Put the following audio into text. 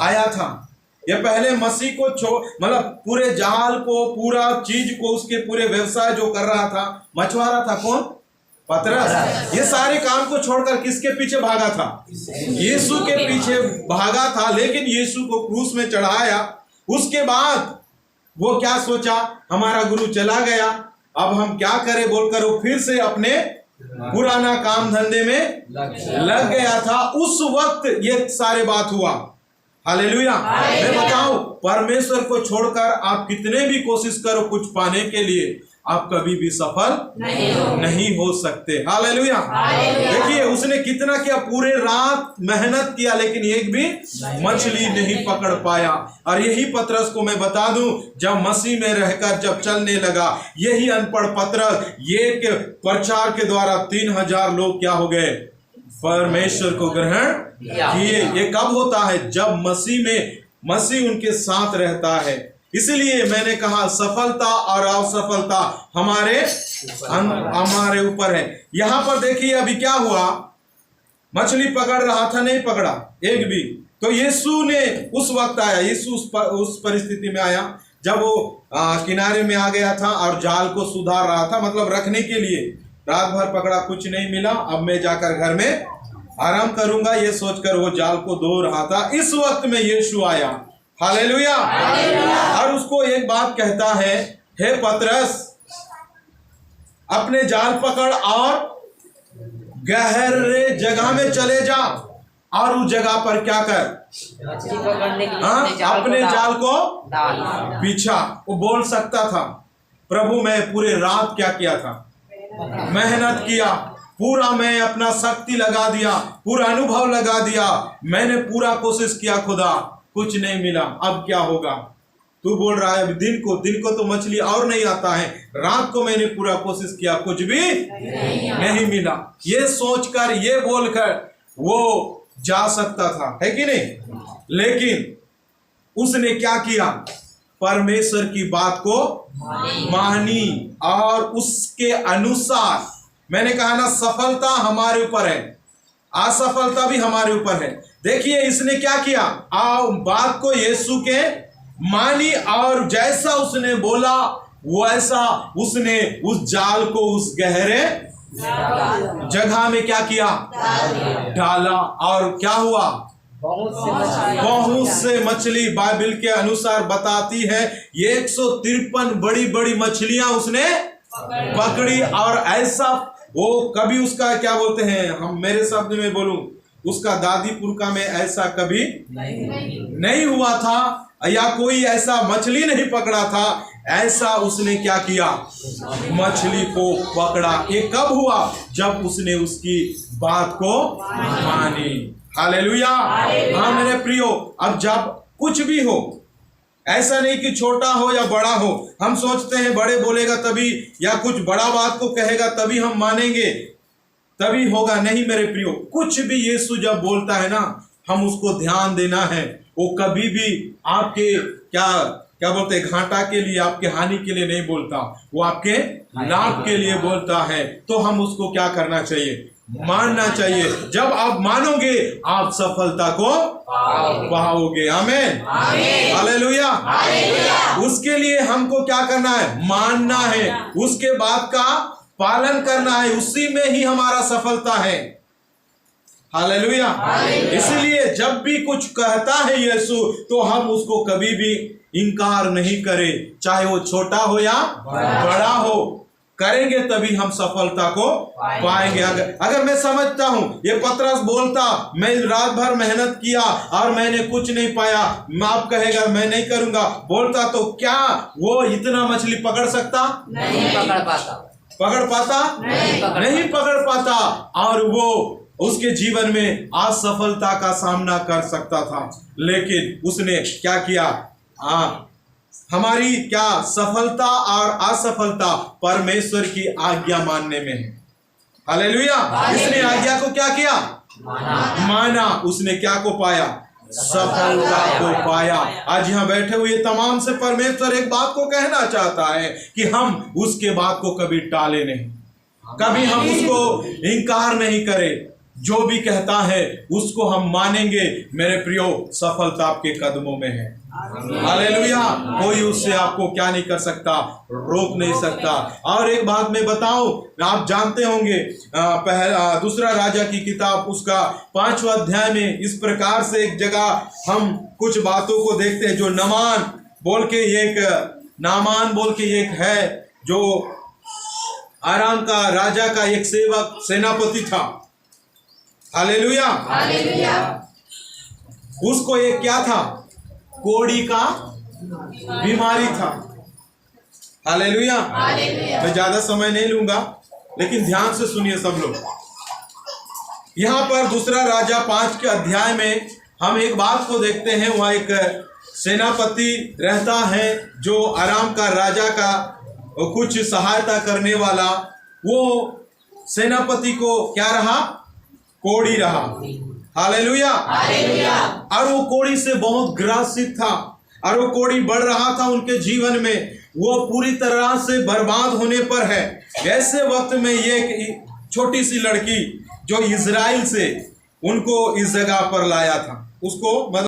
आया था। ये पहले मसीह को मतलब पूरे जाल को, पूरा चीज को, उसके पूरे व्यवसाय जो कर रहा था, मछुआरा था कौन? पतरस। ये सारे काम को छोड़कर किसके पीछे भागा था? यीशु के पीछे भागा था। लेकिन यीशु को क्रूस में चढ़ाया, उसके बाद वो क्या सोचा? हमारा गुरु चला गया, अब हम क्या करें बोलकर वो फिर से अपने पुराना काम धंधे में लग गया था। उस वक्त ये सारे बात हुआ। हालेलुया। मैं बताऊं, परमेश्वर को छोड़कर आप कितने भी कोशिश करो कुछ पाने के लिए, आप कभी भी सफल नहीं हो सकते। हालेलुया। देखिए उसने कितना किया, पूरे रात मेहनत किया, लेकिन एक भी मछली नहीं पकड़ पाया। और यही पतरस को मैं बता दूं, जब मसीह में रहकर जब चलने लगा, यही अनपढ़ पतरस ये प्रचार के द्वारा 3000 लोग क्या हो गए? परमेश्वर को ग्रहण किए। ये कब होता है? जब मसीह उनके साथ रहता है। इसलिए मैंने कहा सफलता और असफलता हमारे ऊपर है। यहां पर देखिए अभी क्या हुआ, मछली पकड़ रहा था, नहीं पकड़ा एक भी। तो यीशु ने उस वक्त आया, यीशु उस परिस्थिति में आया जब वो किनारे में आ गया था और जाल को सुधार रहा था, मतलब रखने के लिए। रात भर पकड़ा, कुछ नहीं मिला, अब मैं जाकर घर में आराम करूंगा, ये सोचकर वो जाल को धो रहा था। इस वक्त में यीशु आया। हालेलुया। और उसको एक बात कहता है, हे पतरस, अपने जाल पकड़ और गहरे जगह में चले जा और उस जगह पर क्या कर? अपने जाल को बिछा। वो बोल सकता था, प्रभु मैं पूरे रात क्या किया था? मेहनत किया, पूरा मैं अपना शक्ति लगा दिया, पूरा अनुभव लगा दिया, मैंने पूरा कोशिश किया खुदा, कुछ नहीं मिला, अब क्या होगा? तू बोल रहा है दिन को तो मछली और नहीं आता है, रात को मैंने पूरा कोशिश किया, कुछ भी नहीं मिला। ये सोचकर, ये बोलकर वो जा सकता था, है कि नहीं? लेकिन उसने क्या किया? परमेश्वर की बात को मानी और उसके अनुसार, मैंने कहा ना, सफलता हमारे ऊपर है, असफलता भी हमारे ऊपर है। देखिए इसने क्या किया, बात को यीशु के मानी और जैसा उसने बोला वैसा उसने उस जाल को उस गहरे जगह में क्या किया? डाला। और क्या हुआ? बहुत से मछली बाइबल के अनुसार बताती है 153 बड़ी बड़ी मछलियां उसने पकड़ी। और ऐसा वो कभी उसका क्या बोलते हैं, हम मेरे शब्द में बोलूं, उसका दादी पुरखा में ऐसा कभी नहीं हुआ था, या कोई ऐसा मछली नहीं पकड़ा था। ऐसा उसने क्या किया? मछली को पकड़ा। ये कब हुआ? जब उसने उसकी बात को मानी। हालेलुया। हाँ मेरे प्रियो, अब जब कुछ भी हो, ऐसा नहीं कि छोटा हो या बड़ा हो, हम सोचते हैं बड़े बोलेगा तभी, या कुछ बड़ा बात को कहेगा तभी हम मानेंगे, तभी होगा। नहीं मेरे प्रियो, कुछ भी यीशु जब बोलता है ना, हम उसको ध्यान देना है। वो कभी भी आपके क्या बोलते हैं, घाटा के लिए, आपके हानि के लिए नहीं बोलता, वो आपके लाभ के लिए बोलता है। तो हम उसको क्या करना चाहिए? मानना चाहिए। जब आप मानोगे आप सफलता को पाओगे। आमीन, हालेलुया। उसके लिए हमको क्या करना है? मानना है, उसके बात का पालन करना है, उसी में ही हमारा सफलता है। हालेलुया। इसलिए जब भी कुछ कहता है यीशु, तो हम उसको कभी भी इनकार नहीं करें, चाहे वो छोटा हो या बड़ा हो। करेंगे तभी हम सफलता को पाएंगे। अगर मैं समझता हूं ये पतरस बोलता, मैं रात भर मेहनत किया और मैंने कुछ नहीं पाया, आप कहेगा मैं नहीं करूंगा बोलता, तो क्या वो इतना मछली पकड़ सकता? नहीं पकड़ पाता। नहीं पकड़ पाता। और वो उसके जीवन में असफलता का सामना कर सकता था। लेकिन उसने क्या किया? हमारी क्या सफलता और असफलता परमेश्वर की आज्ञा मानने में है। हालेलुया। इसने आज्ञा को क्या किया? माना। उसने क्या को पाया? सफलता को पाया। आज यहाँ बैठे हुए तमाम से परमेश्वर एक बात को कहना चाहता है कि हम उसके बात को कभी टाले नहीं, कभी हम उसको इनकार नहीं करें। जो भी कहता है उसको हम मानेंगे। मेरे प्रियो, सफलता आपके कदमों में है। हालेलुया। कोई उससे आपको क्या नहीं कर सकता, रोक नहीं सकता। और एक बात मैं बताऊं, आप जानते होंगे दूसरा राजा की किताब उसका 5वां अध्याय में इस प्रकार से एक जगह हम कुछ बातों को देखते हैं। जो नामान बोल के एक है, जो आराम का राजा का एक सेवक सेनापति था। हालेलुया। उसको एक क्या था, कोढ़ी का बीमारी था। हालेलुया। मैं ज्यादा समय नहीं लूंगा, लेकिन ध्यान से सुनिए सब लोग। यहां पर दूसरा राजा 5 के अध्याय में हम एक बात को देखते हैं। वहां एक सेनापति रहता है जो आराम का राजा का कुछ सहायता करने वाला। वो सेनापति को क्या रहा, कोढ़ी रहा। हालेलुया। और वो कोढ़ी से बहुत ग्रसित था, और वो कोढ़ी बढ़ रहा था उनके जीवन में। वो पूरी तरह से बर्बाद होने पर है। ऐसे वक्त में ये छोटी सी लड़की जो इजराइल से उनको इस जगह पर लाया था, उसको